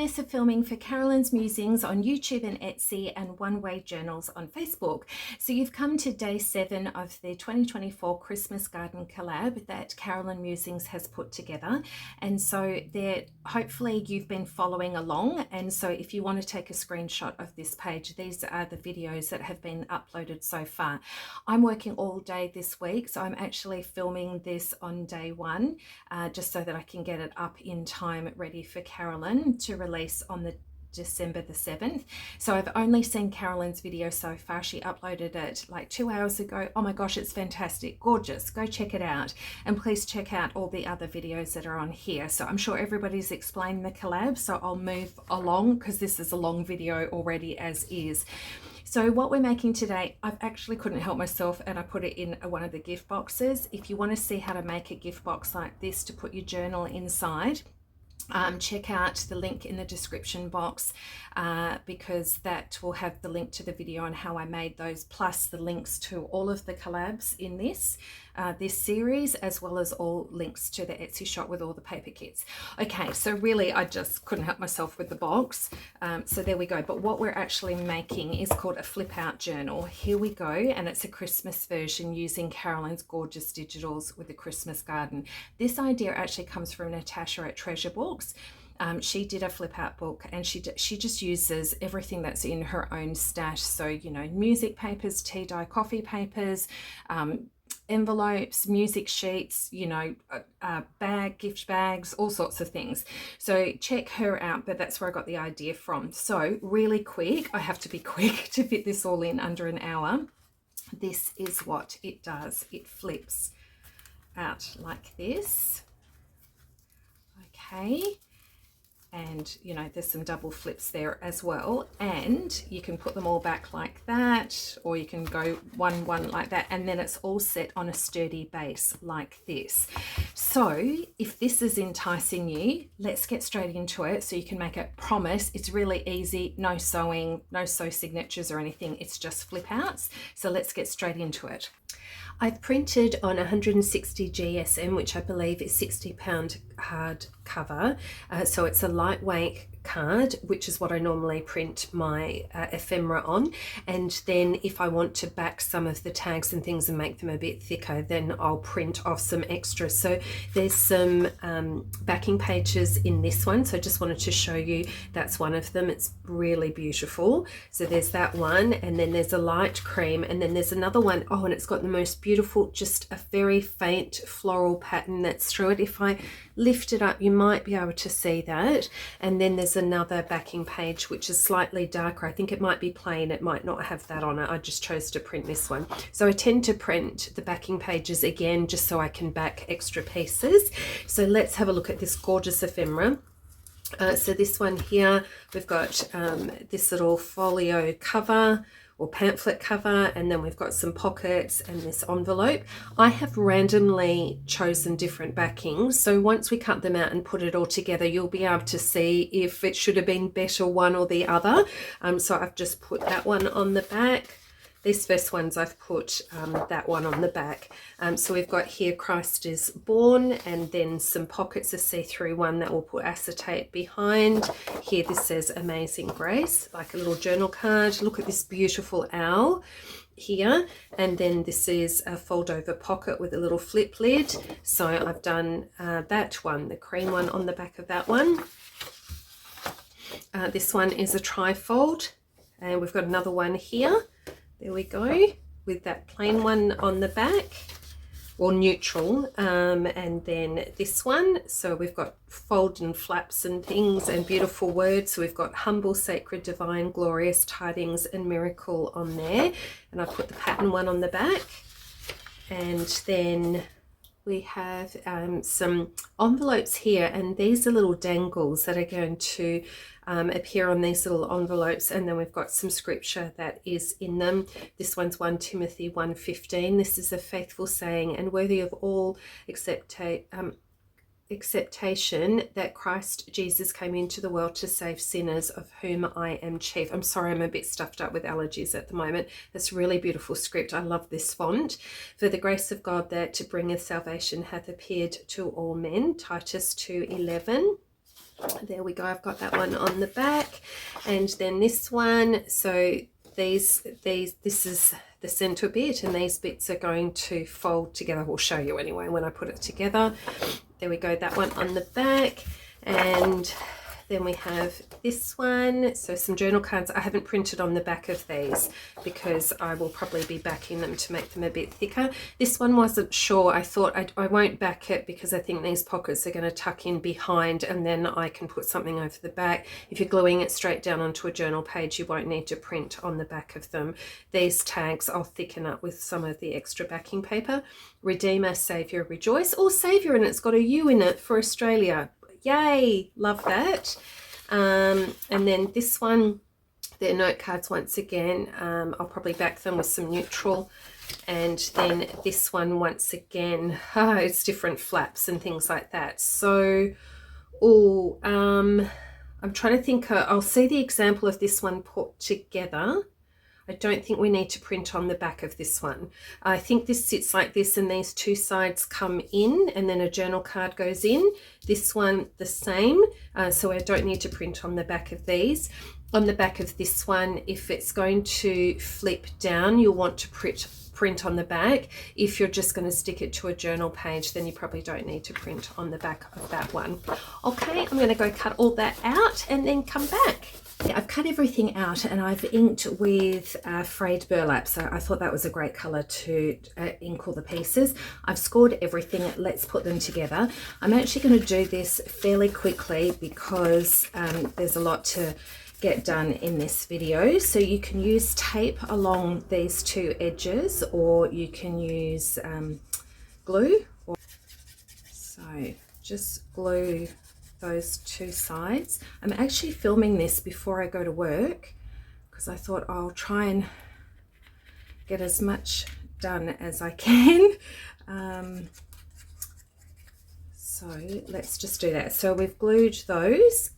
Vanessa filming for Carolyn's Musings on YouTube and Etsy and One Way Journals on Facebook. So you've come to day 7 of the 2024 Christmas Garden collab that Carolyn Musings has put together. And so there, hopefully you've been following along. And so if you want to take a screenshot of this page, these are the videos that have been uploaded so far. I'm working all day this week, so I'm actually filming this on day 1, just so that I can get it up in time ready for Carolyn to release on the December the 7th. So I've only seen Carolyn's video so far. She uploaded it like 2 hours ago. Oh my gosh, it's fantastic, gorgeous. Go check it out, and please check out all the other videos that are on here. So I'm sure everybody's explained the collab, so I'll move along because this is a long video already as is. So what we're making today, I actually couldn't help myself and I put it in one of the gift boxes. If you want to see how to make a gift box like this to put your journal inside, check out the link in the description box, because that will have the link to the video on how I made those, plus the links to all of the collabs in this series, as well as all links to the Etsy shop with all the paper kits. Okay, so really I just couldn't help myself with the box. So there we go. But what we're actually making is called a flip out journal. Here we go, and it's a Christmas version using Carolyn's gorgeous digitals with the Christmas garden. This idea actually comes from Natasha at Treasure Books. She did a flip out book, and she just uses everything that's in her own stash. So, you know, music papers, tea dye coffee papers, envelopes, music sheets, you know, gift bags, all sorts of things. So check her out, but that's where I got the idea from. So really quick, I have to be quick to fit this all in under an hour. This is what it does. It flips out like this. Okay. And you know, there's some double flips there as well, and you can put them all back like that, or you can go one like that, and then it's all set on a sturdy base like this. So if this is enticing you, let's get straight into it so you can make it. Promise, it's really easy, no sewing, no sew signatures or anything, it's just flip outs. So let's get straight into it. I've printed on 160 GSM, which I believe is £60 hard cover. So it's a lightweight card, which is what I normally print my ephemera on. And then if I want to back some of the tags and things and make them a bit thicker, then I'll print off some extras. So there's some backing pages in this one. So I just wanted to show you, that's one of them. It's really beautiful. So there's that one, and then there's a light cream, and then there's another one. Oh, and it's got the most beautiful, just a very faint floral pattern that's through it. If I lift it up, you might be able to see that. And then there's another backing page which is slightly darker. I think it might be plain, it might not have that on it. I just chose to print this one. So I tend to print the backing pages again just so I can back extra pieces. So let's have a look at this gorgeous ephemera. So this one here, we've got this little folio cover or pamphlet cover, and then we've got some pockets and this envelope. I have randomly chosen different backings, so once we cut them out and put it all together, you'll be able to see if it should have been better one or the other. So I've just put that one on the back. These first ones I've put that one on the back. So we've got here Christ is born, and then some pockets, a see-through one that will put acetate behind. Here this says Amazing Grace, like a little journal card. Look at this beautiful owl here, and then this is a fold over pocket with a little flip lid. So I've done that one, the cream one on the back of that one. This one is a trifold, and we've got another one here. There we go, with that plain one on the back, or neutral, and then this one. So we've got fold and flaps and things and beautiful words. So we've got humble, sacred, divine, glorious, tidings and miracle on there. And I put the pattern one on the back. And then we have some envelopes here, and these are little dangles that are going to appear on these little envelopes, and then we've got some scripture that is in them. This one's 1 Timothy 1:15. This is a faithful saying and worthy of all acceptation that Christ Jesus came into the world to save sinners, of whom I am chief. I'm sorry, I'm a bit stuffed up with allergies at the moment. That's really beautiful script. I love this font. For the grace of God that bringeth salvation hath appeared to all men. Titus 2:11. There we go, I've got that one on the back. And then this one, so this is the center bit, and these bits are going to fold together. We'll show you anyway when I put it together. There we go, that one on the back. And then we have this one, so some journal cards. I haven't printed on the back of these because I will probably be backing them to make them a bit thicker. This one wasn't sure. I thought I won't back it because I think these pockets are going to tuck in behind, and then I can put something over the back. If you're gluing it straight down onto a journal page, you won't need to print on the back of them. These tags I'll thicken up with some of the extra backing paper. Redeemer, Saviour, Rejoice, or Saviour, and it's got a U in it for Australia. Yay, love that. And then this one, they're note cards once again. I'll probably back them with some neutral. And then this one, once again, it's different flaps and things like that. So, I'm trying to think, I'll see the example of this one put together. I don't think we need to print on the back of this one. I think this sits like this, and these two sides come in, and then a journal card goes in. This one the same, so I don't need to print on the back of these. On the back of this one, if it's going to flip down, you'll want to print on the back. If you're just going to stick it to a journal page, then you probably don't need to print on the back of that one. Okay, I'm going to go cut all that out and then come back. I've cut everything out and I've inked with frayed burlap, so I thought that was a great colour to ink all the pieces. I've scored everything. Let's put them together. I'm actually going to do this fairly quickly because there's a lot to get done in this video. So you can use tape along these two edges, or you can use glue. So just glue those two sides. I'm actually filming this before I go to work because I thought I'll try and get as much done as I can. So let's just do that. So we've glued those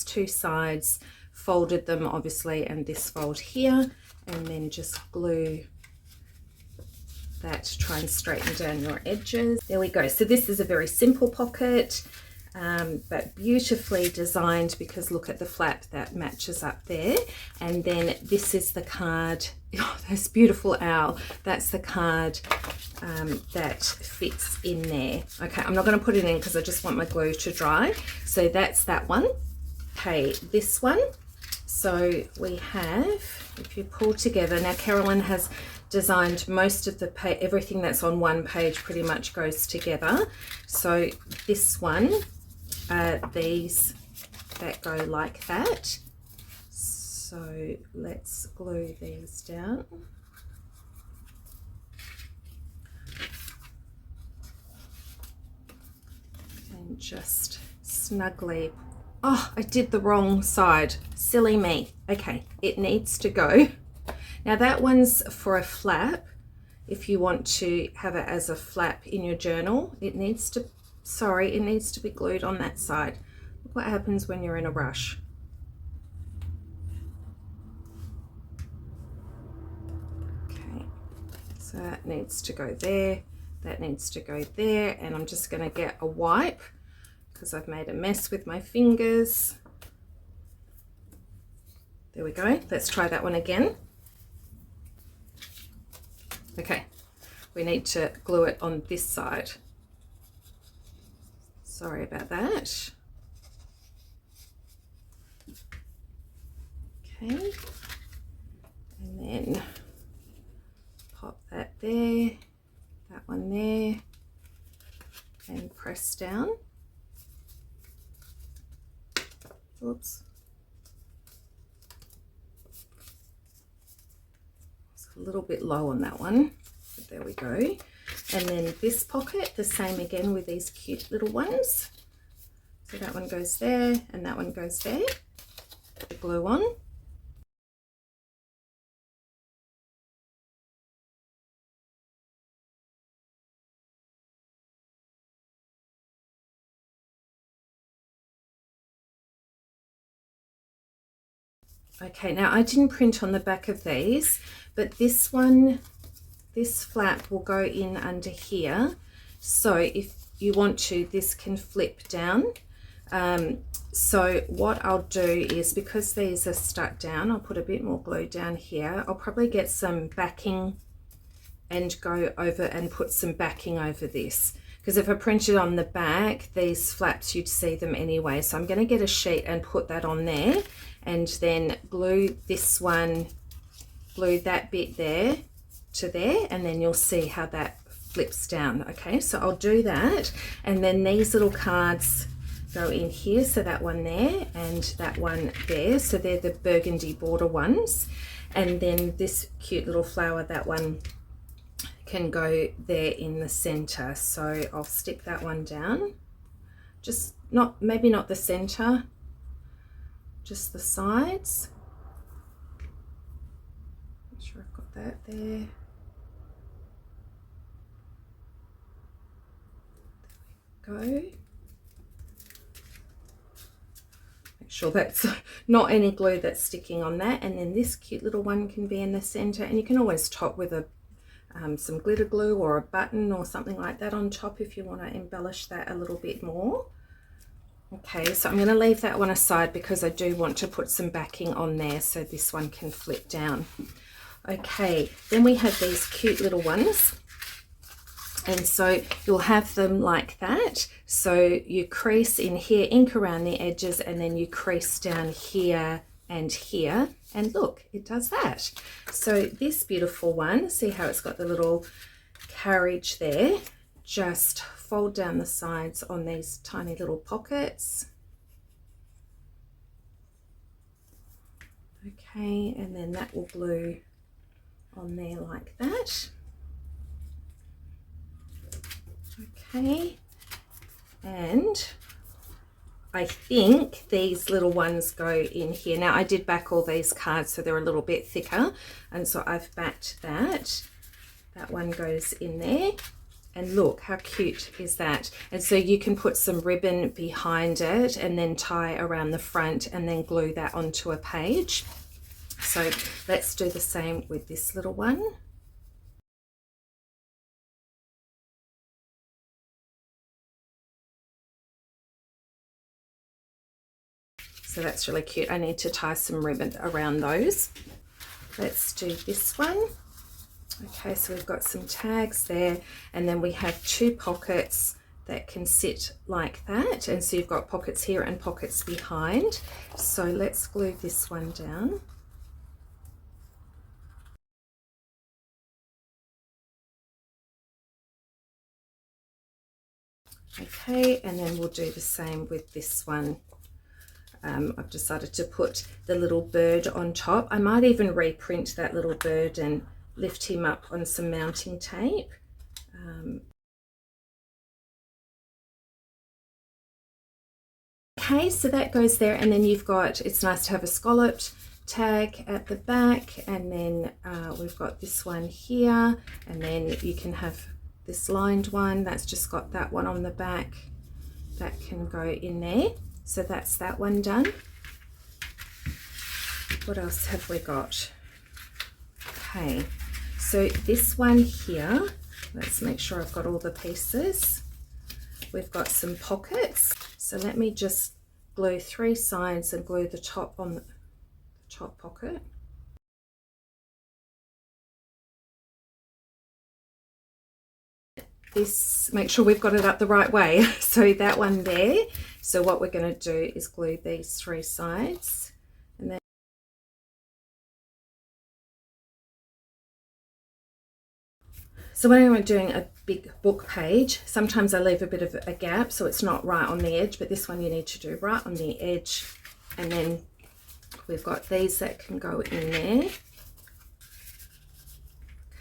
two sides, folded them obviously, and this fold here, and then just glue that to try and straighten down your edges. There we go. So this is a very simple pocket, but beautifully designed, because look at the flap that matches up there. And then this is the card. Oh, this beautiful owl. That's the card that fits in there. Okay, I'm not going to put it in because I just want my glue to dry. So that's that one. Okay, this one. So we have, if you pull together, now Carolyn has designed most of the everything that's on one page pretty much goes together. So this one, these that go like that. So let's glue these down. And just snugly, oh, I did the wrong side, silly me. Okay, it needs to go. Now that one's for a flap. If you want to have it as a flap in your journal, it needs to, sorry, it needs to be glued on that side. Look what happens when you're in a rush. Okay, so that needs to go there, that needs to go there, and I'm just going to get a wipe because I've made a mess with my fingers. There we go. Let's try that one again. Okay, we need to glue it on this side. Sorry about that. Okay, and then pop that there, that one there, and press down. Oops. A little bit low on that one, but there we go. And then this pocket, the same again with these cute little ones. So that one goes there and that one goes there. Put the glue on. Okay, now I didn't print on the back of these, but this one, this flap will go in under here. So if you want to, this can flip down. So what I'll do is, because these are stuck down, I'll put a bit more glue down here. I'll probably get some backing and go over and put some backing over this, because if I printed on the back, these flaps, you'd see them anyway. So I'm going to get a sheet and put that on there, and then glue this one, glue that bit there to there, and then you'll see how that flips down. Okay, so I'll do that, and then these little cards go in here, so that one there and that one there, so they're the burgundy border ones, and then this cute little flower, that one can go there in the center. So I'll stick that one down, just not, maybe not the center, just the sides. Make sure I've got that there. There we go. Sure that's not any glue that's sticking on that, and then this cute little one can be in the center, and you can always top with a some glitter glue or a button or something like that on top if you want to embellish that a little bit more. Okay, so I'm going to leave that one aside because I do want to put some backing on there so this one can flip down. Okay, then we have these cute little ones. And so you'll have them like that. So you crease in here, ink around the edges, and then you crease down here and here. And look, it does that. So this beautiful one, see how it's got the little carriage there? Just fold down the sides on these tiny little pockets. Okay, and then that will glue on there like that. Okay, and I think these little ones go in here. Now I did back all these cards so they're a little bit thicker, and so I've backed that. That one goes in there, and look how cute is that. And so you can put some ribbon behind it and then tie around the front and then glue that onto a page. So let's do the same with this little one. So that's really cute. I need to tie some ribbon around those. Let's do this one. Okay, so we've got some tags there, and then we have two pockets that can sit like that. And so you've got pockets here and pockets behind. So let's glue this one down. Okay, and then we'll do the same with this one. I've decided to put the little bird on top. I might even reprint that little bird and lift him up on some mounting tape. Okay, so that goes there, and then you've got, it's nice to have a scalloped tag at the back, and then we've got this one here, and then you can have this lined one that's just got that one on the back that can go in there. So that's that one done. What else have we got? Okay, so this one here, let's make sure I've got all the pieces. We've got some pockets. So let me just glue 3 sides and glue the top on the top pocket. This, make sure we've got it up the right way. So that one there. So what we're going to do is glue these 3 sides, and then so when I'm doing a big book page, sometimes I leave a bit of a gap so it's not right on the edge, but this one you need to do right on the edge. And then we've got these that can go in there.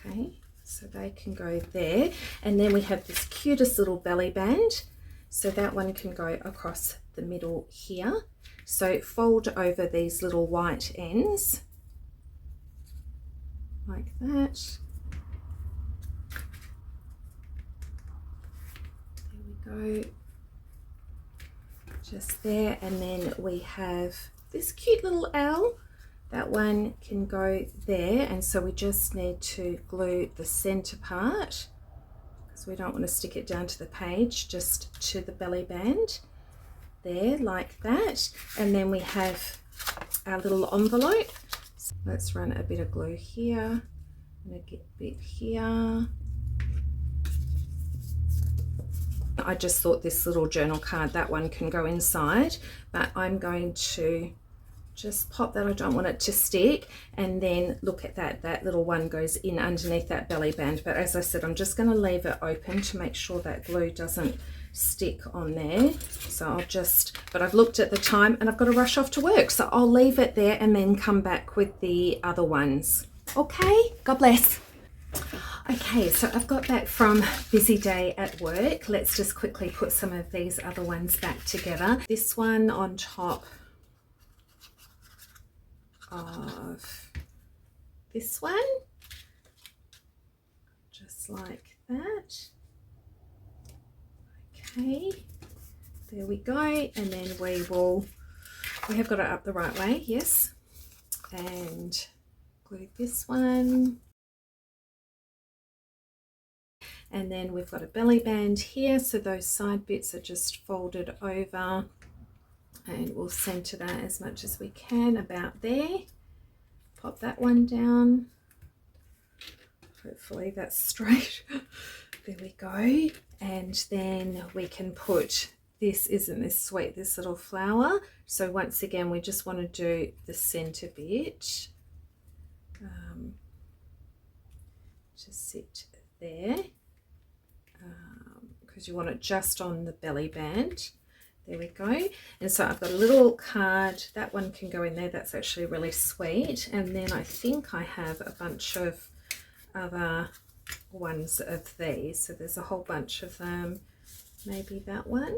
Okay, so they can go there, and then we have this cutest little belly band, so that one can go across the middle here. So fold over these little white ends like that. There we go, just there. And then we have this cute little owl. That one can go there, and so we just need to glue the center part because we don't want to stick it down to the page, just to the belly band. there like that. And then we have our little envelope. So let's run a bit of glue here and a bit here. I just thought this little journal card, that one can go inside, but I'm going to just pop that. I don't want it to stick. And then look at that, that little one goes in underneath that belly band. But as I said, I'm just going to leave it open to make sure that glue doesn't stick on there. So I'll just, but I've looked at the time and I've got to rush off to work, so I'll leave it there and then come back with the other ones. Okay, God bless. Okay, so I've got back from busy day at work. Let's just quickly put some of these other ones back together. This one on top of this one, just like that. Okay, there we go. And then we have got it up the right way, yes. And glue this one. And then we've got a belly band here, so those side bits are just folded over, and we'll center that as much as we can about there. Pop that one down. Hopefully that's straight. There we go. And then we can put this, isn't this sweet, this little flower. So once again, we just want to do the center bit. Just sit there. Because you want it just on the belly band. There we go. And so I've got a little card, that one can go in there. That's actually really sweet. And then I think I have a bunch of other ones of these. So there's a whole bunch of them. Maybe that one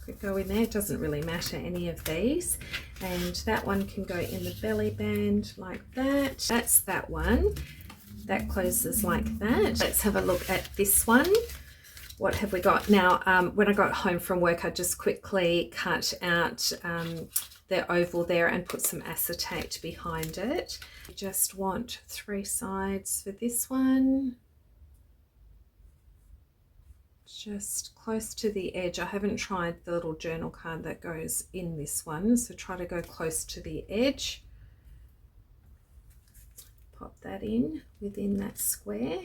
could go in there. It doesn't really matter, any of these. And that one can go in the belly band like that. That's that one. That closes like that. Let's have a look at this one. What have we got now? When I got home from work, I just quickly cut out the oval there and put some acetate behind it. You just want 3 sides for this one. Just close to the edge. I haven't tried the little journal card that goes in this one, so try to go close to the edge. Pop that in within that square.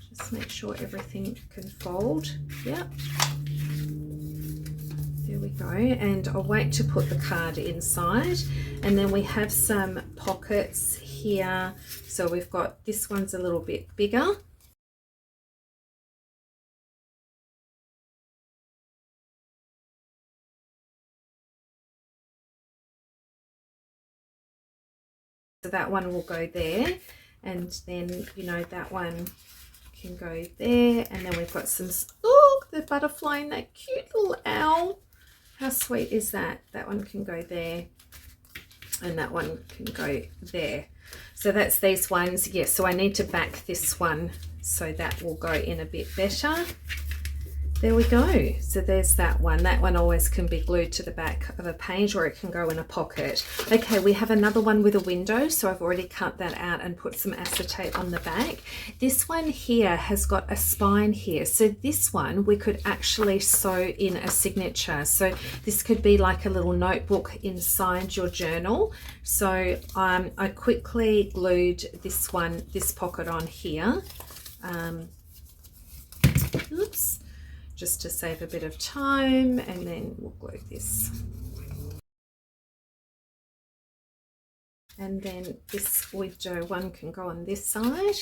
Just make sure everything can fold. Yep. There we go. And I'll wait to put the card inside. And then we have some pockets here. So we've got, this one's a little bit bigger. So that one will go there. And then, you know, that one can go there. And then we've got some, oh, the butterfly and that cute little owl. How sweet is that? That one can go there. And that one can go there. So that's these ones. Yes, so I need to back this one so that will go in a bit better. There we go. So there's that one. That one always can be glued to the back of a page, or it can go in a pocket. Okay, we have another one with a window. So I've already cut that out and put some acetate on the back. This one here has got a spine here. So this one we could actually sew in a signature. So this could be like a little notebook inside your journal. So I quickly glued this one, this pocket on here. Oops. Just to save a bit of time, and then we'll glue this. And then this window one can go on this side.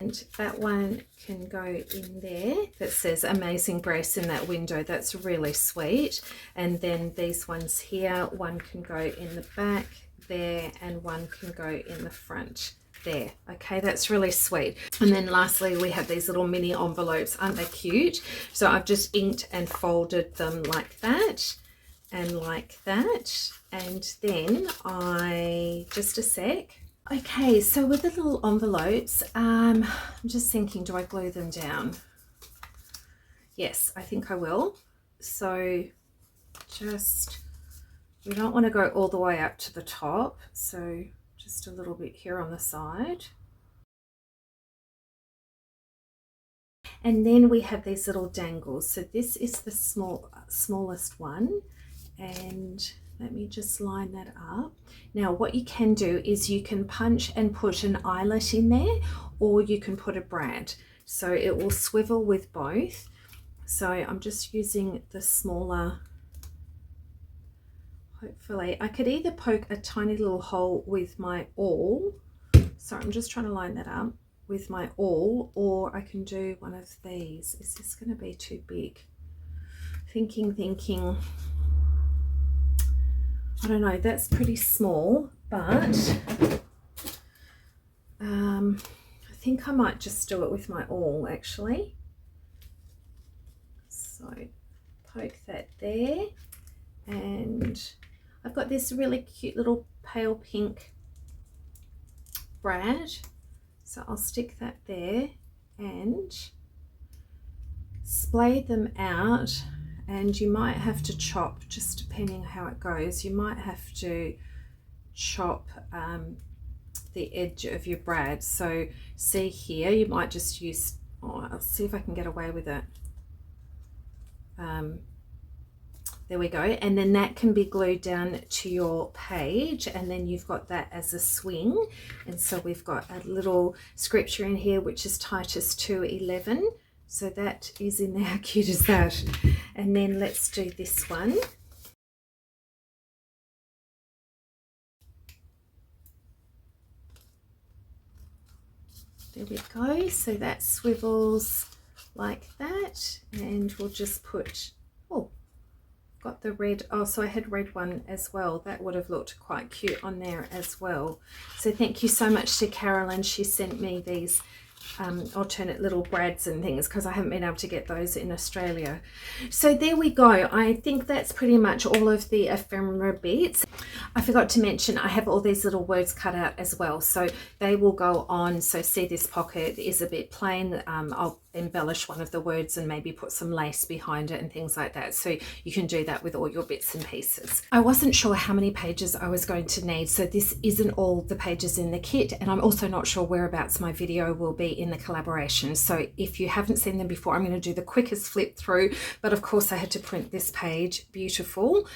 And that one can go in there. That says Amazing Grace in that window. That's really sweet. And then these ones here, one can go in the back there, and one can go in the front there. Okay, that's really sweet. And then lastly, we have these little mini envelopes. Aren't they cute? So I've just inked and folded them like that and like that. And then just a sec. Okay, so with the little envelopes, I'm just thinking, do I glue them down? Yes, I think I will. So just, we don't want to go all the way up to the top, so just a little bit here on the side. And then we have these little dangles. So this is the smallest one, and let me just line that up. Now what you can do is you can punch and put an eyelet in there, or you can put a brad. So it will swivel with both. So I'm just using the smaller. Hopefully I could either poke a tiny little hole with my awl. So I'm just trying to line that up with my awl, or I can do one of these. Is this going to be too big? Thinking. I don't know, that's pretty small, but I think I might just do it with my awl actually. So poke that there, and I've got this really cute little pale pink brad, so I'll stick that there and splay them out. And you might have to chop, just depending how it goes, you might have to chop the edge of your brad. So see here, you might just use, I'll see if I can get away with it. There we go. And then that can be glued down to your page, and then you've got that as a swing. And so we've got a little scripture in here, which is Titus 2:11. So that is in there. How cute is that? And then let's do this one. There we go. So that swivels like that, and we'll just put, oh, got the red. Oh, so I had red one as well. That would have looked quite cute on there as well. So thank you so much to Carolyn. She sent me these alternate little brads and things, because I haven't been able to get those in Australia. So there we go. I think that's pretty much all of the ephemera bits. I forgot to mention I have all these little words cut out as well, so they will go on. So see, this pocket is a bit plain. I'll embellish one of the words and maybe put some lace behind it and things like that, so you can do that with all your bits and pieces. I wasn't sure how many pages I was going to need, so this isn't all the pages in the kit, and I'm also not sure whereabouts my video will be in the collaboration. So if you haven't seen them before, I'm going to do the quickest flip through, but of course I had to print this page. Beautiful.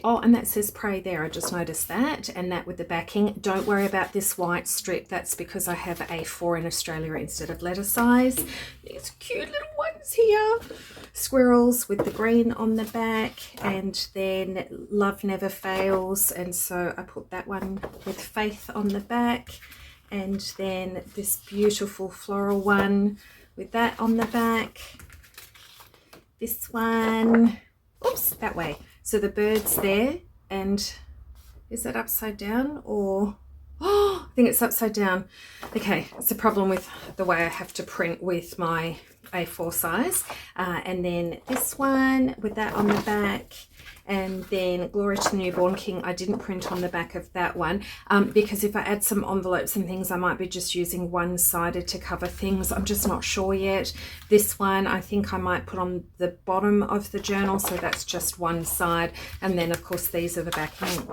Oh, and that says pray there, I just noticed that, and that with the backing. Don't worry about this white strip, that's because I have A4 in Australia instead of letter size. These cute little ones here, squirrels with the green on the back, and then love never fails, and so I put that one with faith on the back, and then this beautiful floral one with that on the back, this one, oops, that way. So the bird's there, and is that upside down, or, oh, I think it's upside down. Okay, it's a problem with the way I have to print with my A4 size. And then this one with that on the back, and then Glory to the Newborn King. I didn't print on the back of that one because if I add some envelopes and things, I might be just using one-sided to cover things. I'm just not sure yet. This one I think I might put on the bottom of the journal, so that's just one side. And then of course these are the backing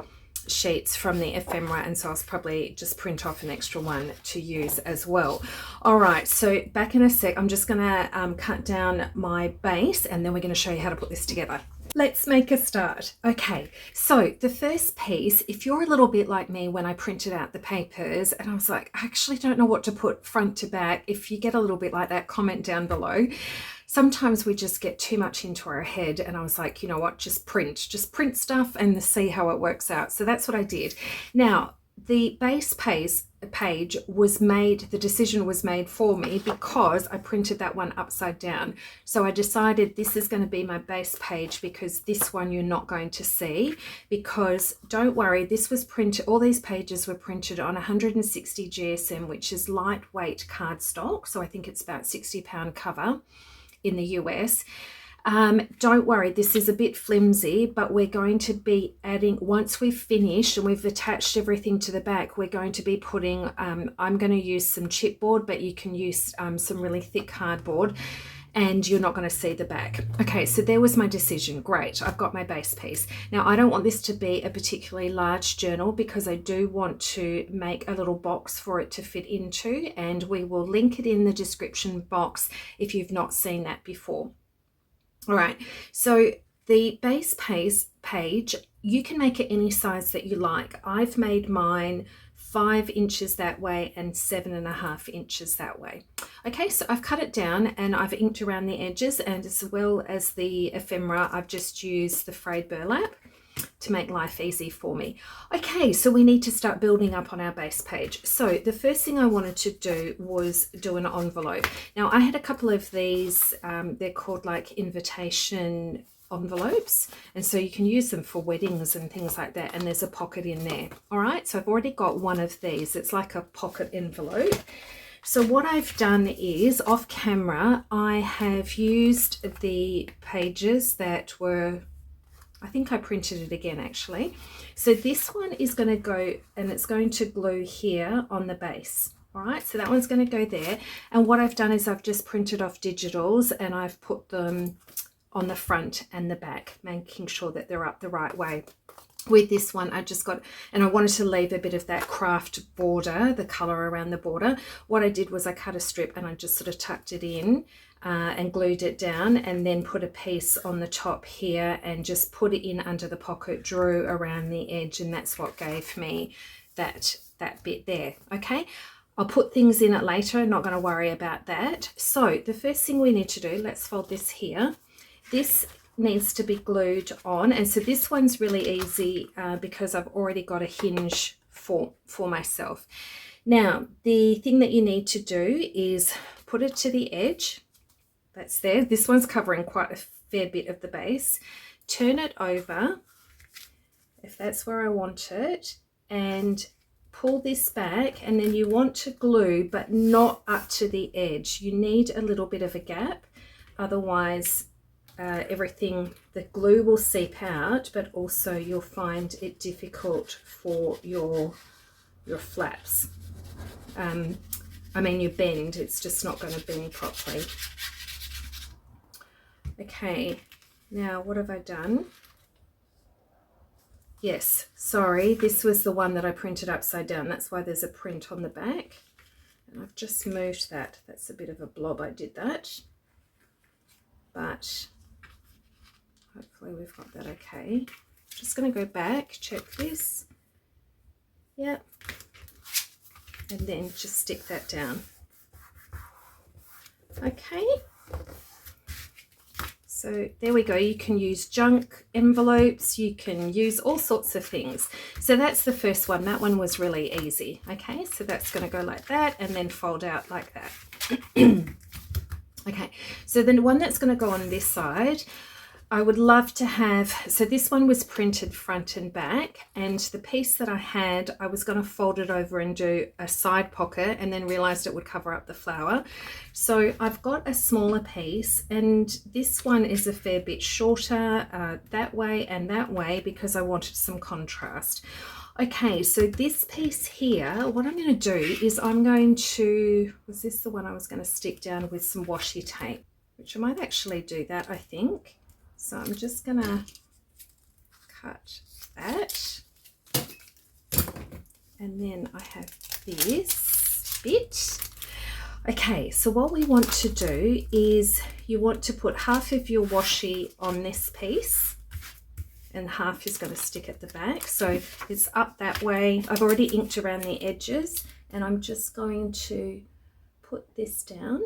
sheets from the ephemera, and so I'll probably just print off an extra one to use as well. All right, so back in a sec. I'm just gonna cut down my base, and then we're going to show you how to put this together. Let's make a start. Okay, so the first piece, if you're a little bit like me when I printed out the papers and I was like, I actually don't know what to put front to back. If you get a little bit like that, comment down below. Sometimes we just get too much into our head, and I was like, you know what, just print stuff and see how it works out. So that's what I did. Now, the base page was made, the decision was made for me because I printed that one upside down. So I decided this is going to be my base page, because this one you're not going to see, because don't worry, this was printed, all these pages were printed on 160 GSM, which is lightweight cardstock. So I think it's about 60-pound cover in the US. Don't worry, this is a bit flimsy, but we're going to be adding, once we've finished and we've attached everything to the back, we're going to be putting, I'm going to use some chipboard, but you can use some really thick cardboard, and you're not going to see the back. Okay, so there was my decision. Great, I've got my base piece. Now I don't want this to be a particularly large journal because I do want to make a little box for it to fit into, and we will link it in the description box if you've not seen that before. All right, so the base page, you can make it any size that you like. I've made mine 5 inches that way and 7.5 inches that way. Okay, so I've cut it down and I've inked around the edges, and as well as the ephemera, I've just used the frayed burlap to make life easy for me. Okay, so we need to start building up on our base page. So the first thing I wanted to do was do an envelope. Now I had a couple of these, they're called like invitation envelopes, and so you can use them for weddings and things like that, and there's a pocket in there. All right, so I've already got one of these. It's like a pocket envelope. So what I've done is, off camera, I have used the pages that were, I think I printed it again actually. So this one is going to go, and it's going to glue here on the base. All right, so that one's going to go there, and what I've done is I've just printed off digitals and I've put them on the front and the back, making sure that they're up the right way. With this one, I just got, and I wanted to leave a bit of that craft border, the color around the border. What I did was I cut a strip and I just sort of tucked it in and glued it down, and then put a piece on the top here and just put it in under the pocket, drew around the edge, and that's what gave me that bit there. Okay, I'll put things in it later, not going to worry about that. So the first thing we need to do, let's fold this here. This needs to be glued on, and so this one's really easy because I've already got a hinge for myself. Now the thing that you need to do is put it to the edge. That's there. This one's covering quite a fair bit of the base. Turn it over if that's where I want it, and pull this back, and then you want to glue but not up to the edge. You need a little bit of a gap, otherwise everything, the glue will seep out, but also you'll find it difficult for your flaps. I mean your bend, it's just not going to bend properly. Okay, now what have I done? Yes, sorry, this was the one that I printed upside down. That's why there's a print on the back. And I've just moved that. That's a bit of a blob, I did that. But hopefully we've got that okay. Just going to go back, check this. Yep. And then just stick that down. Okay. So there we go. You can use junk envelopes, you can use all sorts of things. So that's the first one. That one was really easy. Okay, so that's going to go like that and then fold out like that. Okay, so then the one that's going to go on this side, I would love to have, so this one was printed front and back, and the piece that I had, I was going to fold it over and do a side pocket, and then realized it would cover up the flower. So I've got a smaller piece, and this one is a fair bit shorter that way and that way because I wanted some contrast. Okay, so this piece here, what I'm going to do is I'm going to, was this the one I was going to stick down with some washi tape, which I might actually do that, I think. So I'm just going to cut that, and then I have this bit. Okay, so what we want to do is you want to put half of your washi on this piece and half is going to stick at the back. So it's up that way. I've already inked around the edges, and I'm just going to put this down.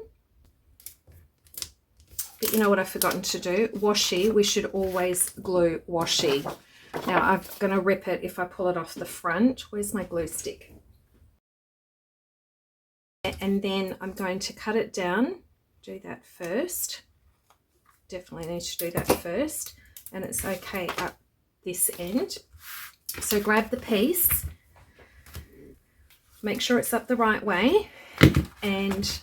But you know what I've forgotten to do? Washi, we should always glue washi. Now I'm going to rip it if I pull it off the front. Where's my glue stick? And then I'm going to cut it down. Do that first. Definitely need to do that first. And it's okay up this end. So grab the piece. Make sure it's up the right way. And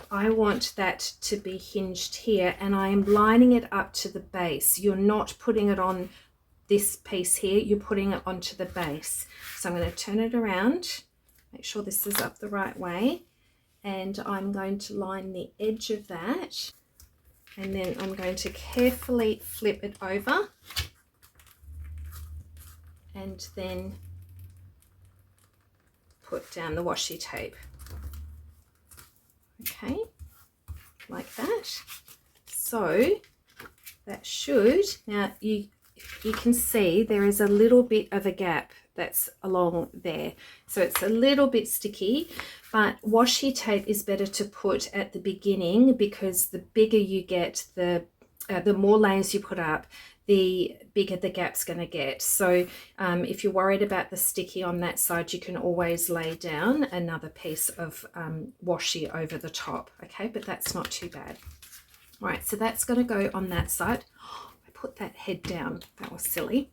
I want that to be hinged here, and I am lining it up to the base. You're not putting it on this piece here, you're putting it onto the base. So I'm going to turn it around, make sure this is up the right way, and I'm going to line the edge of that And then I'm going to carefully flip it over and then put down the washi tape. Okay, like that. So that should, now you can see there is a little bit of a gap that's along there, so it's a little bit sticky, but washi tape is better to put at the beginning, because the bigger you get, the more layers you put up, the bigger the gap's going to get. So if you're worried about the sticky on that side, you can always lay down another piece of washi over the top. Okay, but that's not too bad. Right, so that's going to go on that side. Oh, I put that head down, that was silly.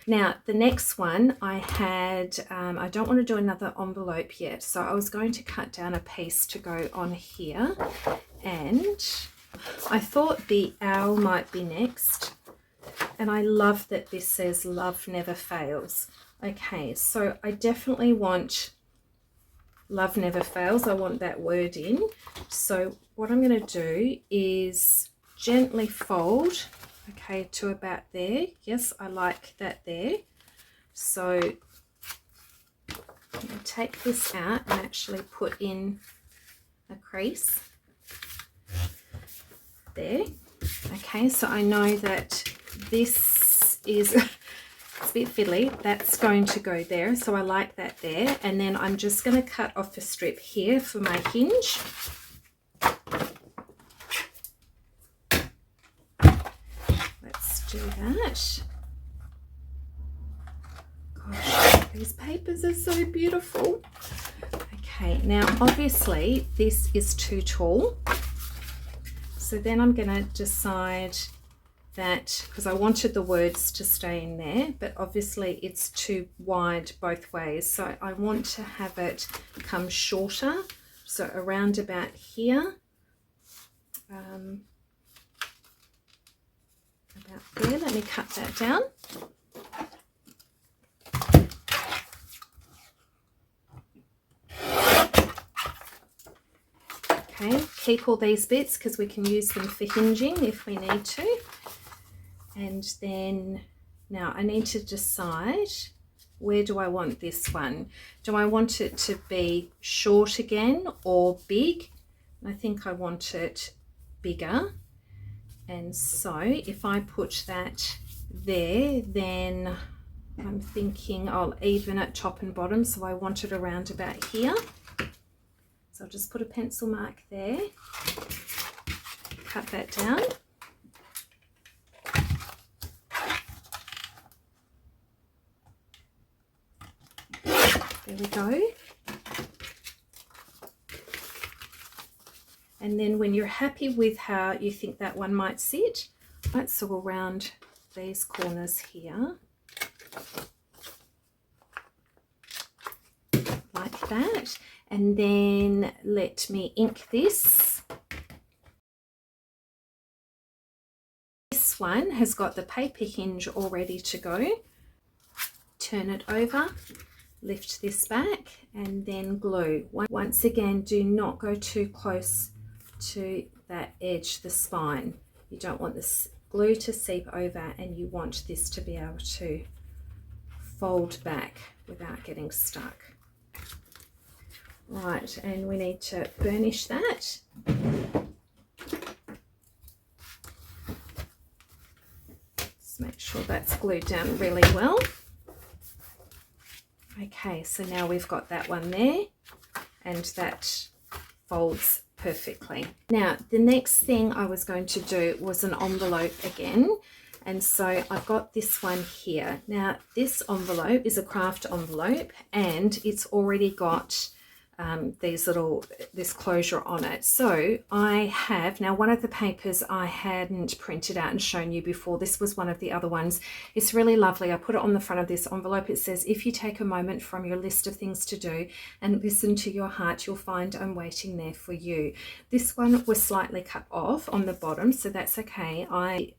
Now the next one I had, I don't want to do another envelope yet, so I was going to cut down a piece to go on here, and I thought the owl might be next. And I love that this says love never fails. Okay, so I definitely want love never fails. I want that word in. So what I'm going to do is gently fold, okay, to about there. Yes, I like that there. So I'm going to take this out and actually put in a crease there. Okay, so I know that this is it's a bit fiddly. That's going to go there, so I like that there. And then I'm just going to cut off a strip here for my hinge. Let's do that. Gosh, these papers are so beautiful. Okay, now obviously this is too tall. So then I'm going to decide that, because I wanted the words to stay in there, but obviously it's too wide both ways. So I want to have it come shorter. So around about here, about there. Let me cut that down. Okay, keep all these bits because we can use them for hinging if we need to. And then now I need to decide, where do I want this one? Do I want it to be short again or big? I think I want it bigger. And so if I put that there, then I'm thinking I'll even it top and bottom. So I want it around about here. So I'll just put a pencil mark there, cut that down. There we go. And then when you're happy with how you think that one might sit, let's sew around these corners here, like that. And then let me ink this. This one has got the paper hinge all ready to go. Turn it over, lift this back, and then glue. Once again, do not go too close to that edge, the spine. You don't want this glue to seep over, and you want this to be able to fold back without getting stuck. Right, and we need to burnish that. Just make sure that's glued down really well. Okay, so now we've got that one there, and that folds perfectly. Now, the next thing I was going to do was an envelope again. And so I've got this one here. Now, this envelope is a craft envelope, and it's already got this closure on it. So I have, now one of the papers I hadn't printed out and shown you before, this was one of the other ones. It's really lovely. I put it on the front of this envelope. It says, if you take a moment from your list of things to do and listen to your heart, you'll find I'm waiting there for you. This one was slightly cut off on the bottom, so that's okay. I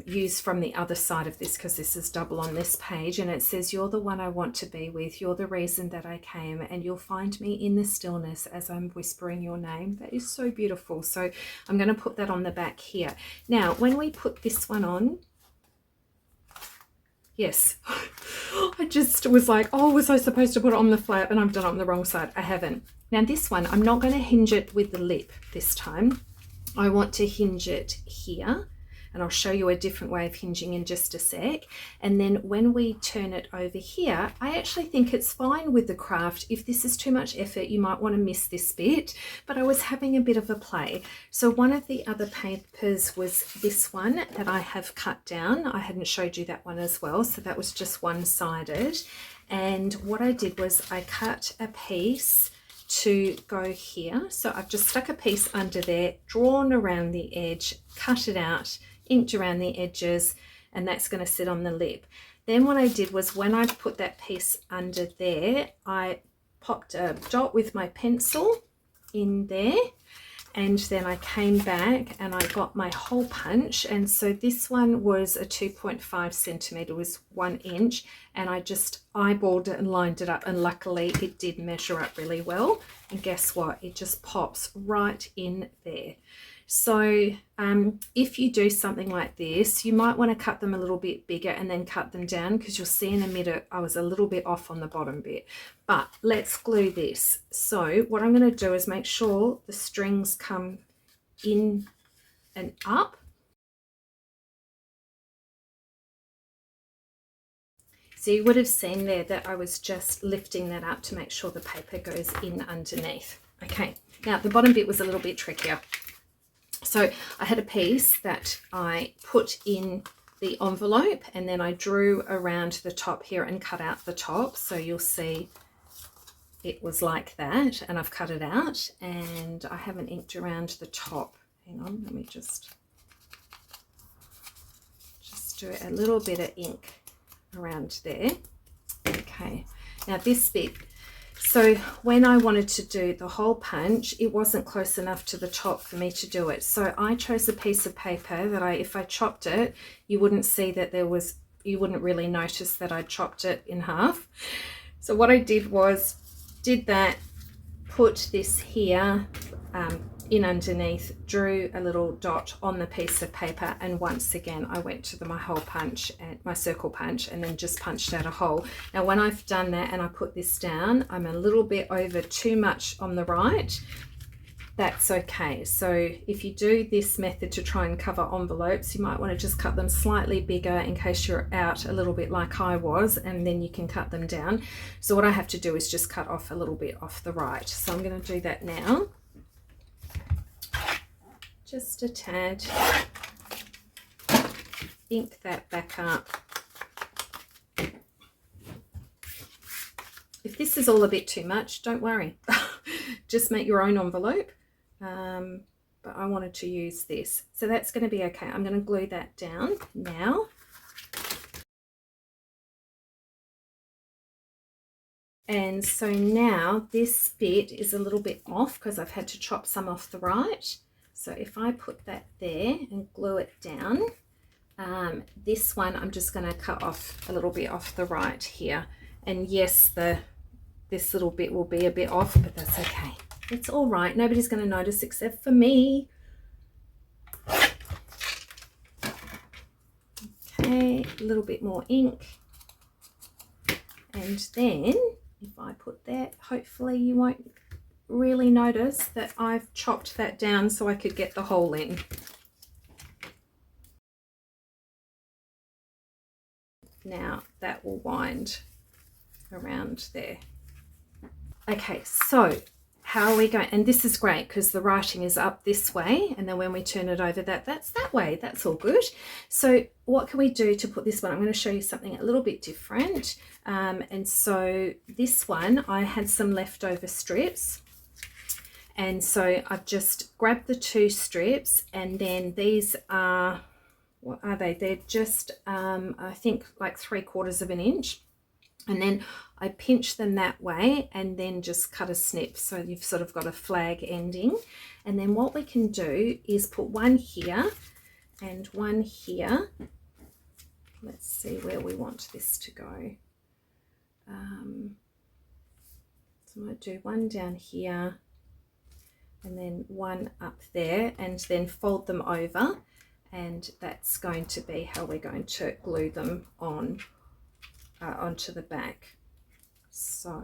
use from the other side of this because this is double on this page, and it says, you're the one I want to be with. You're the reason that I came, and you'll find me in the stillness as I'm whispering your name. That is so beautiful. So I'm going to put that on the back here. Now, when we put this one on, yes, I just was like, oh, was I supposed to put it on the flap? And I've done it on the wrong side. I haven't. Now this one, I'm not going to hinge it with the lip this time. I want to hinge it here, and I'll show you a different way of hinging in just a sec. And then when we turn it over here, I actually think it's fine with the craft. If this is too much effort, you might want to miss this bit, but I was having a bit of a play. So one of the other papers was this one that I have cut down. I hadn't showed you that one as well, so that was just one-sided. And what I did was I cut a piece to go here. So I've just stuck a piece under there, drawn around the edge, cut it out, inked around the edges, and that's going to sit on the lip. Then what I did was when I put that piece under there, I popped a dot with my pencil in there, and then I came back and I got my hole punch. And so this one was a 2.5 centimeter, was 1 inch, and I just eyeballed it and lined it up, and luckily it did measure up really well. And guess what? It just pops right in there. So if you do something like this, you might want to cut them a little bit bigger and then cut them down, because you'll see in a minute I was a little bit off on the bottom bit. But let's glue this. So what I'm going to do is make sure the strings come in and up. So you would have seen there that I was just lifting that up to make sure the paper goes in underneath. Okay, now the bottom bit was a little bit trickier. So I had a piece that I put in the envelope, and then I drew around the top here and cut out the top. So you'll see it was like that, and I've cut it out, and I haven't inked around the top. Hang on, let me just do a little bit of ink around there. Okay, now this bit, so when I wanted to do the hole punch, it wasn't close enough to the top for me to do it. So I chose a piece of paper that if I chopped it, you wouldn't see that you wouldn't really notice that I chopped it in half. So what I did was, put this here in underneath, drew a little dot on the piece of paper, and once again I went to my hole punch and my circle punch, and then just punched out a hole. Now when I've done that and I put this down, I'm a little bit over too much on the right. That's okay. So if you do this method to try and cover envelopes, you might want to just cut them slightly bigger in case you're out a little bit like I was, and then you can cut them down. So what I have to do is just cut off a little bit off the right. So I'm going to do that now. Just a tad, ink that back up. If this is all a bit too much, don't worry, just make your own envelope, but I wanted to use this, so that's going to be okay. I'm going to glue that down now. And so now this bit is a little bit off because I've had to chop some off the right. So if I put that there and glue it down, this one I'm just going to cut off a little bit off the right here. And yes, this little bit will be a bit off, but that's okay. It's all right. Nobody's going to notice except for me. Okay, a little bit more ink. And then if I put that, hopefully you won't really notice that I've chopped that down so I could get the hole in. Now that will wind around there. Okay, so how are we going? And this is great because the writing is up this way, and then when we turn it over, that's that way. That's all good. So what can we do to put this one? I'm going to show you something a little bit different. And so this one, I had some leftover strips. And so I've just grabbed the 2 strips, and then these are, what are they? They're just, I think like 3/4 of an inch. And then I pinch them that way and then just cut a snip. So you've sort of got a flag ending. And then what we can do is put one here and one here. Let's see where we want this to go. So So I might do one down here and then one up there, and then fold them over, and that's going to be how we're going to glue them on onto the back. So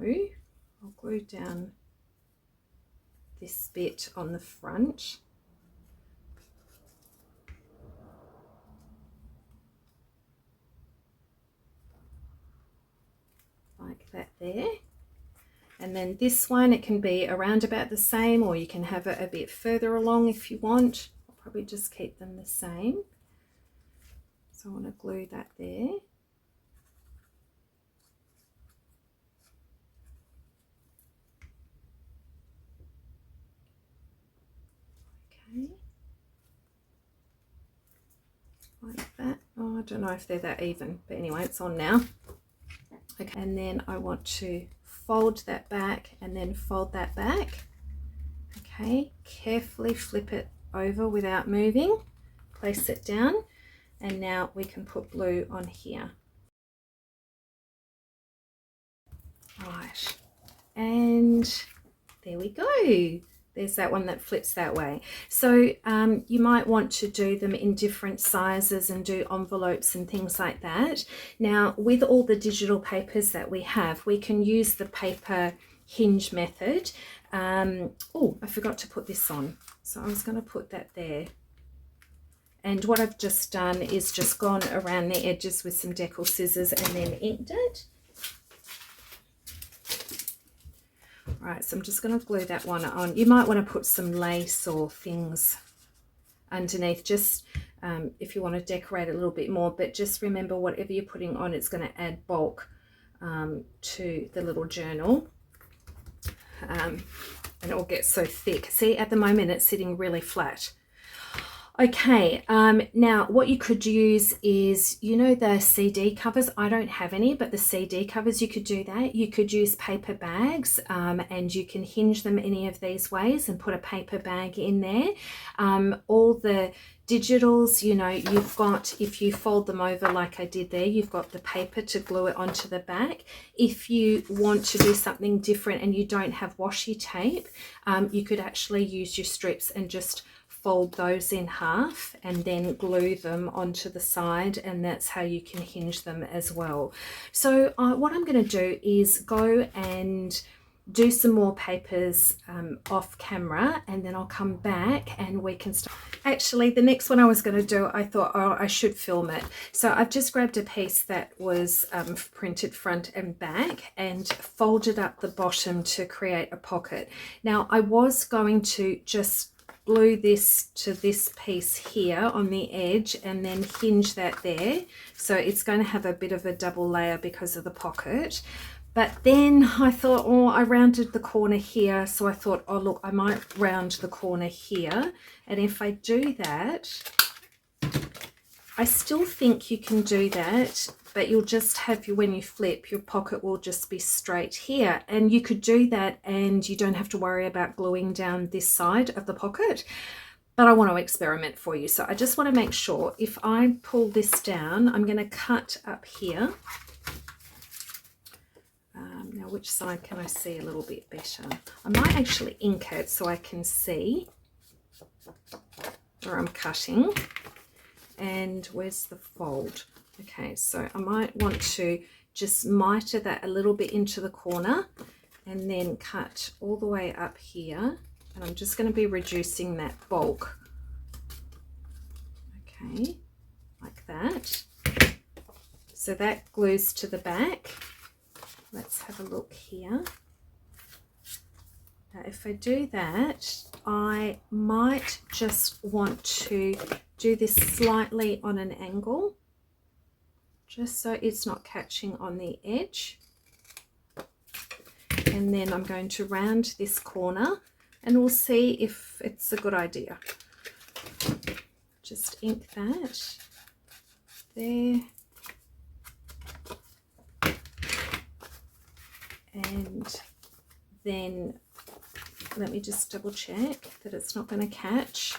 I'll glue down this bit on the front. Like that there. And then this one, it can be around about the same, or you can have it a bit further along if you want. I'll probably just keep them the same. So I want to glue that there. Okay. Like that. Oh, I don't know if they're that even, but anyway, it's on now. Okay, and then I want to fold that back and then fold that back. Okay, carefully flip it over without moving. Place it down, and now we can put blue on here. Right, and there we go. There's that one that flips that way. So you might want to do them in different sizes and do envelopes and things like that. Now, with all the digital papers that we have, we can use the paper hinge method. Oh, I forgot to put this on. So I was going to put that there. And what I've just done is just gone around the edges with some decal scissors and then inked it. Right, so I'm just going to glue that one on. You might want to put some lace or things underneath, just if you want to decorate a little bit more, but just remember, whatever you're putting on, it's going to add bulk to the little journal, and it will get so thick. See, at the moment it's sitting really flat. Okay, now what you could use is, you know, the CD covers. I don't have any, but the CD covers, you could do that. You could use paper bags, and you can hinge them any of these ways and put a paper bag in there. All the digitals, you know, you've got, if you fold them over like I did there, you've got the paper to glue it onto the back. If you want to do something different and you don't have washi tape, you could actually use your strips and just fold those in half and then glue them onto the side, and that's how you can hinge them as well. So what I'm going to do is go and do some more papers off camera, and then I'll come back and we can start. Actually, the next one I was going to do, I thought, oh, I should film it. So I've just grabbed a piece that was printed front and back and folded up the bottom to create a pocket. Now, I was going to just glue this to this piece here on the edge and then hinge that there, so it's going to have a bit of a double layer because of the pocket. But then I thought, oh, I rounded the corner here, so I thought, oh look, I might round the corner here, and if I do that, I still think you can do that, but you'll just have, when you flip, your pocket will just be straight here. And you could do that and you don't have to worry about gluing down this side of the pocket. But I want to experiment for you. So I just want to make sure, if I pull this down, I'm going to cut up here. Now, which side can I see a little bit better? I might actually ink it so I can see where I'm cutting. And where's the fold? Okay, so I might want to just miter that a little bit into the corner and then cut all the way up here. And I'm just going to be reducing that bulk. Okay, like that. So that glues to the back. Let's have a look here. Now, if I do that, I might just want to do this slightly on an angle, just so it's not catching on the edge. And then I'm going to round this corner and we'll see if it's a good idea. Just ink that there. And then let me just double check that it's not going to catch.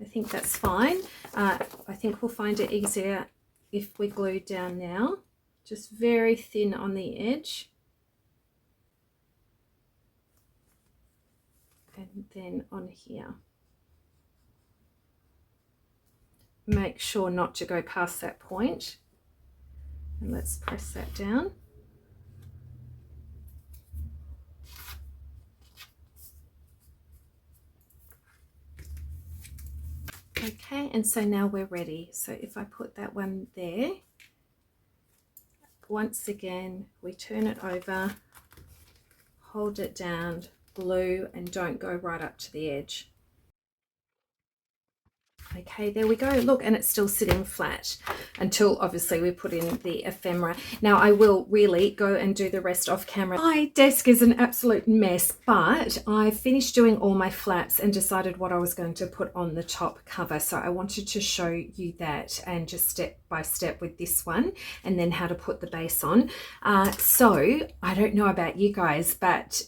I think that's fine. I think we'll find it easier if we glue down now, just very thin on the edge. and then on here. Make sure not to go past that point, and let's press that down. Okay, and so now we're ready. So if I put that one there, once again we turn it over, hold it down, glue, and don't go right up to the edge. Okay, there we go. Look, and it's still sitting flat until obviously we put in the ephemera. Now I will really go and do the rest off camera. My desk is an absolute mess, but I finished doing all my flaps and decided what I was going to put on the top cover. So I wanted to show you that, and just step by step with this one, and then how to put the base on. So I don't know about you guys, but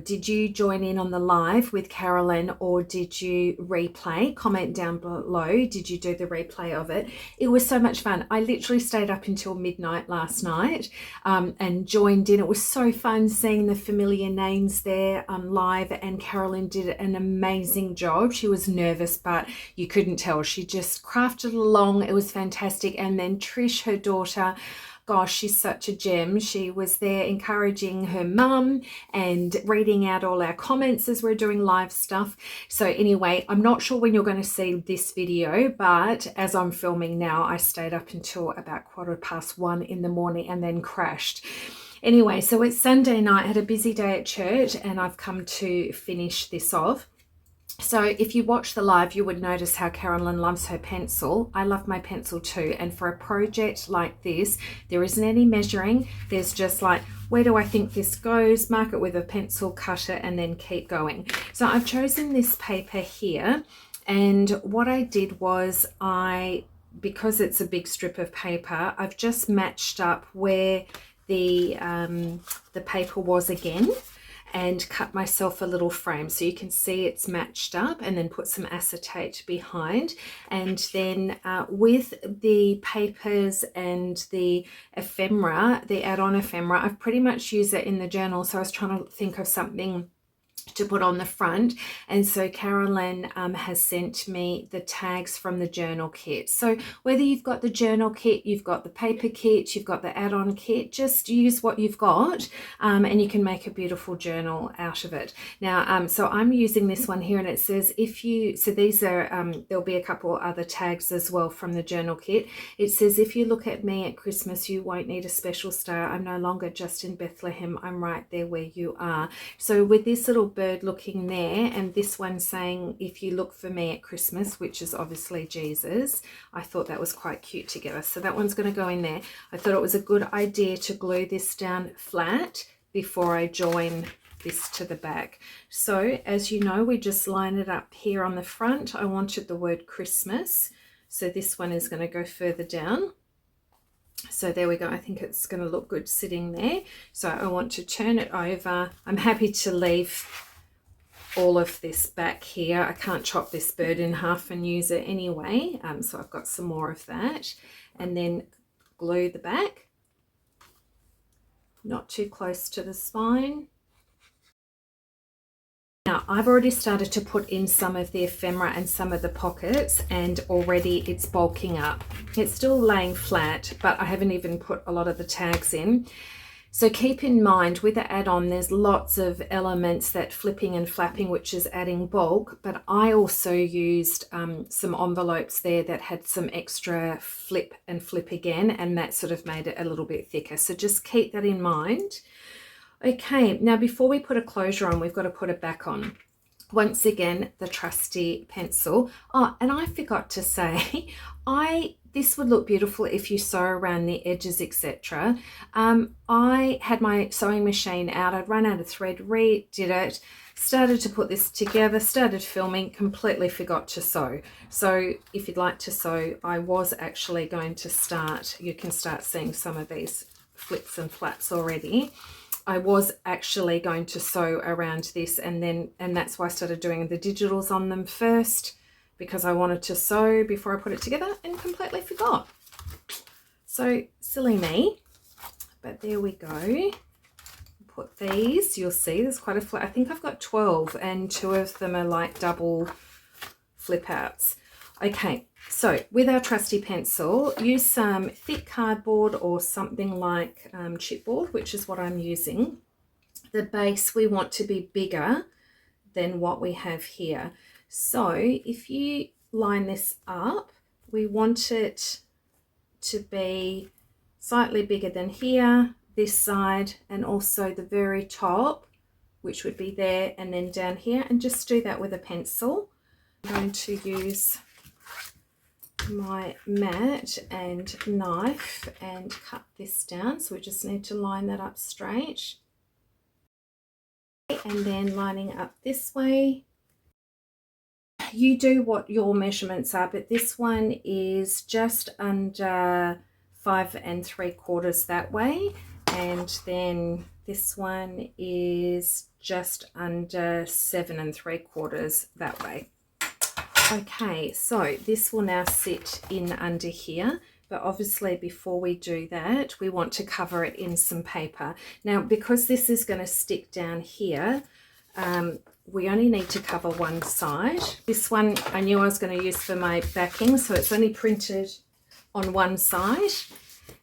did you join in on the live with Carolyn, or did you replay? Comment down below. Did you do the replay of it? It was so much fun. I literally stayed up until midnight last night and joined in. It was so fun seeing the familiar names there live, and Carolyn did an amazing job. She was nervous, but you couldn't tell. She just crafted along. It was fantastic. And then Trysh, her daughter, gosh, she's such a gem. She was there encouraging her mum and reading out all our comments as we're doing live stuff. So anyway, I'm not sure when you're going to see this video, but as I'm filming now, I stayed up until about 1:15 in the morning and then crashed. Anyway, so it's Sunday night. I had a busy day at church, and I've come to finish this off. So if you watch the live, you would notice how Carolyn loves her pencil. I love my pencil too. And for a project like this, there isn't any measuring. There's just like, where do I think this goes? Mark it with a pencil, cut it, and then keep going. So I've chosen this paper here. And what I did was because it's a big strip of paper, I've just matched up where the paper was again, and cut myself a little frame so you can see it's matched up, and then put some acetate behind. And then with the papers and the ephemera, the add-on ephemera, I've pretty much used it in the journal. So I was trying to think of something to put on the front, and so Carolyn has sent me the tags from the journal kit. So whether you've got the journal kit, you've got the paper kit, you've got the add-on kit, just use what you've got, and you can make a beautiful journal out of it. Now so I'm using this one here, and it says, if you, so these are there'll be a couple other tags as well from the journal kit. It says, if you look at me at Christmas, you won't need a special star. I'm no longer just in Bethlehem, I'm right there where you are. So with this little bird looking there, and this one saying, if you look for me at Christmas, which is obviously Jesus, I thought that was quite cute together. So that one's going to go in there. I thought it was a good idea to glue this down flat before I join this to the back. So as you know, we just line it up here on the front. I wanted the word Christmas, so this one is going to go further down. So there we go. I think it's going to look good sitting there. So I want to turn it over. I'm happy to leave all of this back here. I can't chop this bird in half and use it anyway. So I've got some more of that, and then glue the back, not too close to the spine. Now I've already started to put in some of the ephemera and some of the pockets, and already it's bulking up. It's still laying flat, but I haven't even put a lot of the tags in. So keep in mind with the add-on, there's lots of elements that flipping and flapping, which is adding bulk, but I also used some envelopes there that had some extra flip and flip again, and that sort of made it a little bit thicker. So just keep that in mind. Okay, now before we put a closure on, we've got to put a back on. Once again, the trusty pencil. Oh, and I forgot to say, this would look beautiful if you sew around the edges, etc. I had my sewing machine out. I'd run out of thread, redid it, started to put this together, started filming, completely forgot to sew. So if you'd like to sew, I was actually going to start, you can start seeing some of these flips and flaps already. I was actually going to sew around this, and that's why I started doing the digitals on them first, because I wanted to sew before I put it together and completely forgot. So silly me, but there we go. put these, you'll see there's quite a flip. I think I've got 12 and 2 of them are like double flip outs. Okay, so with our trusty pencil, use some thick cardboard or something like chipboard, which is what I'm using. The base we want to be bigger than what we have here. So if you line this up, we want it to be slightly bigger than here, this side, and also the very top, which would be there, and then down here, and just do that with a pencil. I'm going to use my mat and knife and cut this down, so we just need to line that up straight, and then lining up this way. You do what your measurements are, but this one is just under 5 3/4 that way, and then this one is just under 7 3/4 that way. Okay, so this will now sit in under here, but obviously before we do that, we want to cover it in some paper. Now, because this is going to stick down here, we only need to cover one side. This one I knew I was going to use for my backing, so it's only printed on one side.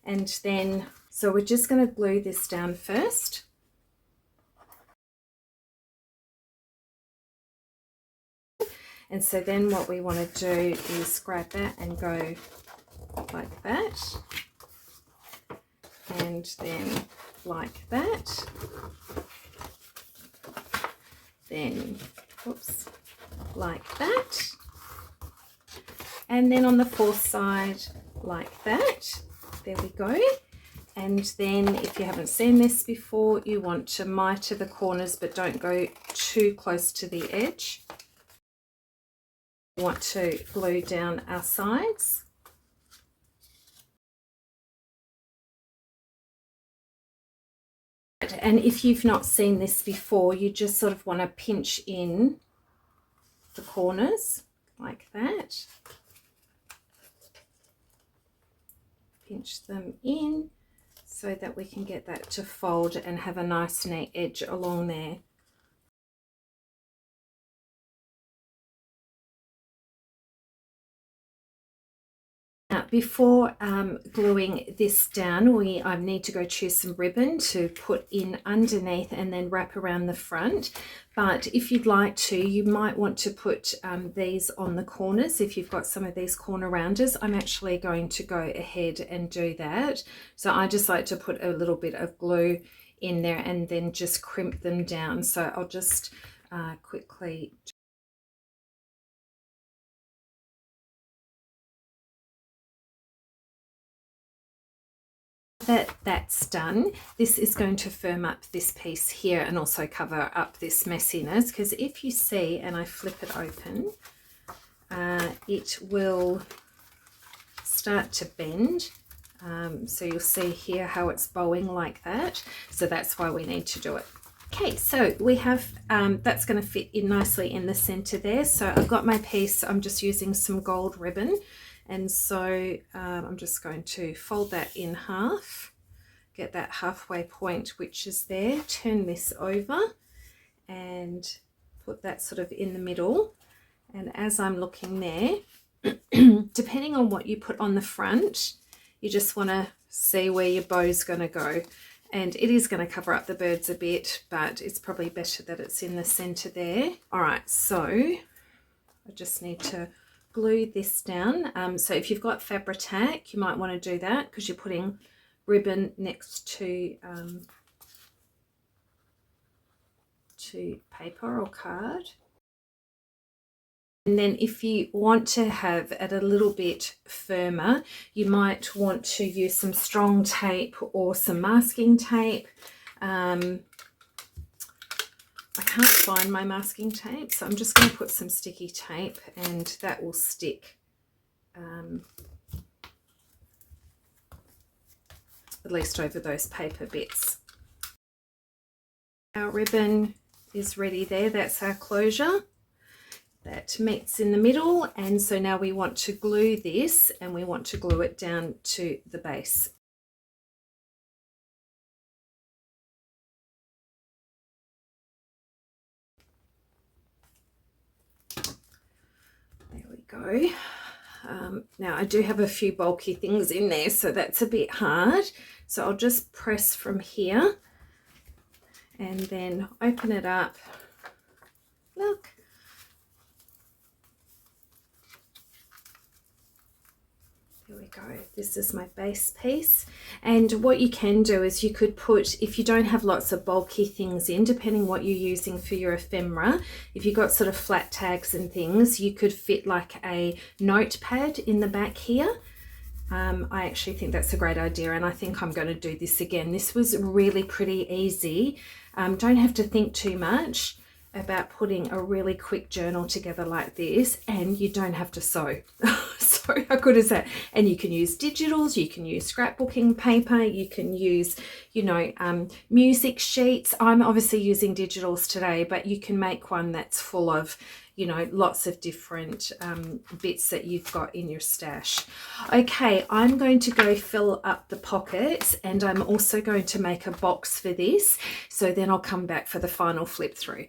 And then, so we're just going to glue this down first. And so then what we want to do is grab that and go like that. And then like that. Then, oops, like that. And then on the fourth side, like that. There we go. And then if you haven't seen this before, you want to miter the corners, but don't go too close to the edge. We want to glue down our sides. And if you've not seen this before, you just sort of want to pinch in the corners like that. Pinch them in so that we can get that to fold and have a nice neat edge along there. Now, before gluing this down, I need to go choose some ribbon to put in underneath and then wrap around the front. But if you'd like to, you might want to put these on the corners if you've got some of these corner rounders. I'm actually going to go ahead and do that. So I just like to put a little bit of glue in there and then just crimp them down. So I'll just quickly that's done. This is going to firm up this piece here and also cover up this messiness, because if you see, and I flip it open, it will start to bend. So you'll see here how it's bowing like that. So that's why we need to do it. Okay, so we have, that's going to fit in nicely in the center there. So I've got my piece, I'm just using some gold ribbon. And so I'm just going to fold that in half, get that halfway point which is there, turn this over and put that sort of in the middle. And as I'm looking there, depending on what you put on the front, you just want to see where your bow's going to go. And it is going to cover up the birds a bit, but it's probably better that it's in the center there. All right, so I just need to glue this down. So if you've got Fabri-Tac, you might want to do that because you're putting ribbon next to paper or card. And then if you want to have it a little bit firmer, you might want to use some strong tape or some masking tape. I can't find my masking tape, so I'm just going to put some sticky tape and that will stick at least over those paper bits. Our ribbon is ready there, that's our closure. That meets in the middle, and so now we want to glue this and we want to glue it down to the base. go. Now I do have a few bulky things in there, so that's a bit hard. So I'll just press from here and then open it up. Look. Here we go. This is my base piece. And what you can do is you could put, if you don't have lots of bulky things in, depending what you're using for your ephemera, if you've got sort of flat tags and things, you could fit like a notepad in the back here. I actually think that's a great idea, and I think I'm going to do this again. This was really pretty easy. Don't have to think too much about putting a really quick journal together like this, and you don't have to sew. Sorry, how good is that? And you can use digitals, you can use scrapbooking paper, you can use, you know, music sheets. I'm obviously using digitals today, but you can make one that's full of, you know, lots of different bits that you've got in your stash. Okay, I'm going to go fill up the pockets, and I'm also going to make a box for this, so then I'll come back for the final flip through.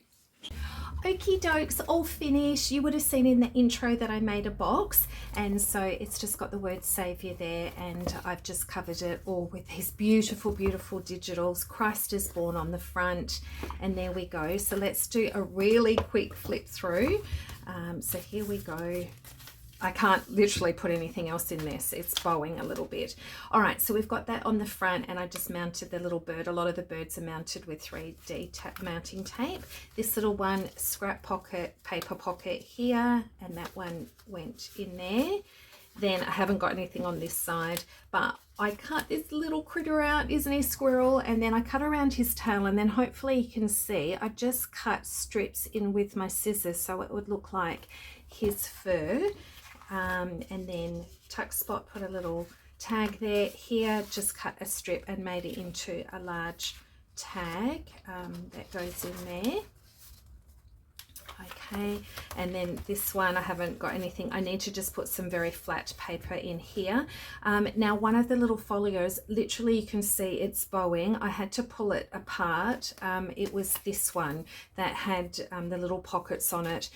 Okie dokes, all finished. You would have seen in the intro that I made a box, and so it's just got the word Saviour there, and I've just covered it all with these beautiful, beautiful digitals. Christ is born on the front, and there we go. So let's do a really quick flip through. So here we go. I can't literally put anything else in this. It's bowing a little bit. All right, so we've got that on the front, and I just mounted the little bird. A lot of the birds are mounted with 3D mounting tape. This little one, scrap pocket, paper pocket here, and that one went in there. Then I haven't got anything on this side, but I cut this little critter out, isn't he, squirrel? And then I cut around his tail, and then hopefully you can see I just cut strips in with my scissors so it would look like his fur. And then tuck spot, put a little tag there. Here just cut a strip and made it into a large tag that goes in there. Okay, and then this one I haven't got anything. I need to just put some very flat paper in here. Now one of the little folios, literally you can see it's bowing. I had to pull it apart. It was this one that had the little pockets on it.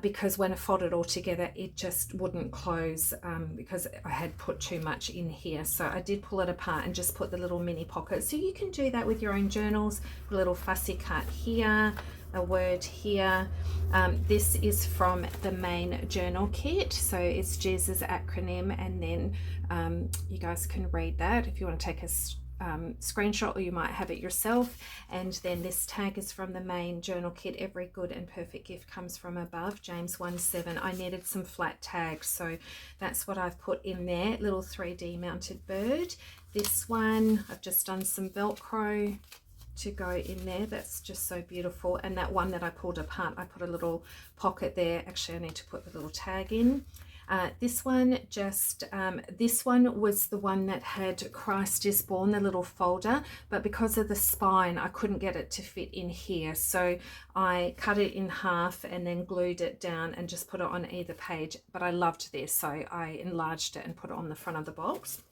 Because when I folded it all together, it just wouldn't close because I had put too much in here. So I did pull it apart and just put the little mini pockets. So you can do that with your own journals. A little fussy cut here, a word here. This is from the main journal kit. So it's Jesus' acronym, and then you guys can read that if you want to take a screenshot, or you might have it yourself. And then this tag is from the main journal kit. Every good and perfect gift comes from above, James 1:7. I needed some flat tags, so that's what I've put in there. Little 3D mounted bird. This one I've just done some Velcro to go in there. That's just so beautiful. And that one that I pulled apart, I put a little pocket there. Actually, I need to put the little tag in. This one this one was the one that had Christ is born, the little folder, but because of the spine I couldn't get it to fit in here, so I cut it in half and then glued it down and just put it on either page. But I loved this, so I enlarged it and put it on the front of the box.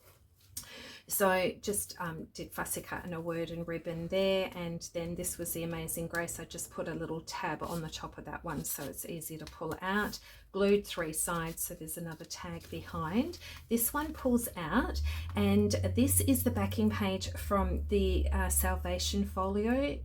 So just did fussy cut and a word and ribbon there, and then this was the Amazing Grace. I just put a little tab on the top of that one so it's easy to pull out. Glued 3 sides, so there's another tag behind. This one pulls out, and this is the backing page from the Salvation folio,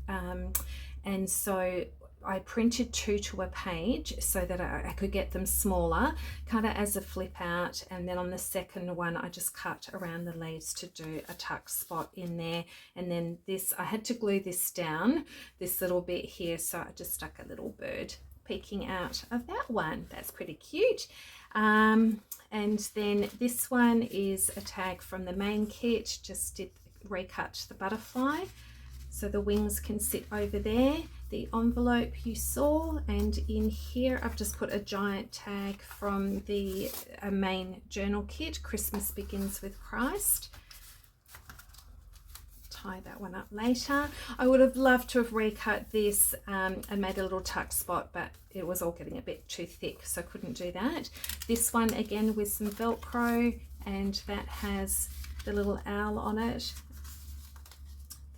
and so I printed 2 to a page so that I could get them smaller, cut it as a flip out, and then on the second one I just cut around the leaves to do a tuck spot in there. And then this, I had to glue this down, this little bit here, so I just stuck a little bird peeking out of that one. That's pretty cute. And then this one is a tag from the main kit. Just did recut the butterfly so the wings can sit over there. The envelope you saw, and in here I've just put a giant tag from the main journal kit, Christmas Begins with Christ. Tie that one up later. I would have loved to have recut this and made a little tuck spot, but it was all getting a bit too thick, so I couldn't do that. This one again with some Velcro, and that has the little owl on it.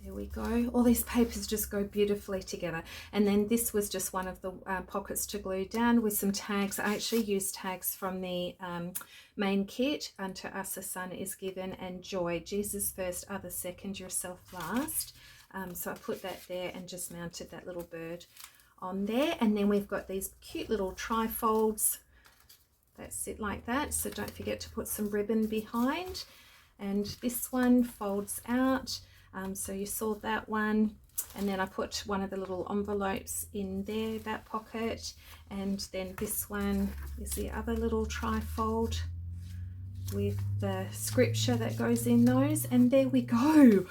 There we go. All these papers just go beautifully together. And then this was just one of the pockets to glue down with some tags. I actually used tags from the main kit. Unto us a son is given, and joy, Jesus first, others second, yourself last. So I put that there and just mounted that little bird on there. And then we've got these cute little trifolds that sit like that. So don't forget to put some ribbon behind. And this one folds out. So you saw that one, and then I put one of the little envelopes in there, that pocket, and then this one is the other little trifold with the scripture that goes in those, and there we go.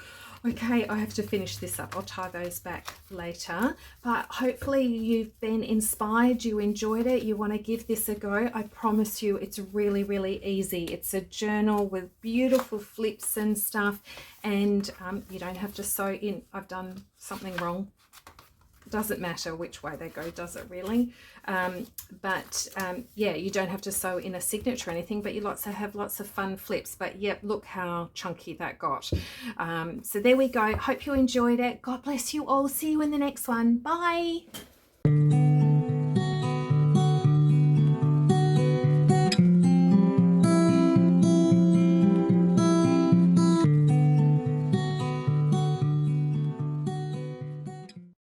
Okay, I have to finish this up. I'll tie those back later, but hopefully you've been inspired, you enjoyed it, you want to give this a go. I promise you it's really, really easy. It's a journal with beautiful flips and stuff, and you don't have to sew in. I've done something wrong. Doesn't matter which way they go, does it really? Yeah, you don't have to sew in a signature or anything, but you have lots of fun flips. But yep, look how chunky that got. So there we go. Hope you enjoyed it. God bless you all. See you in the next one. Bye.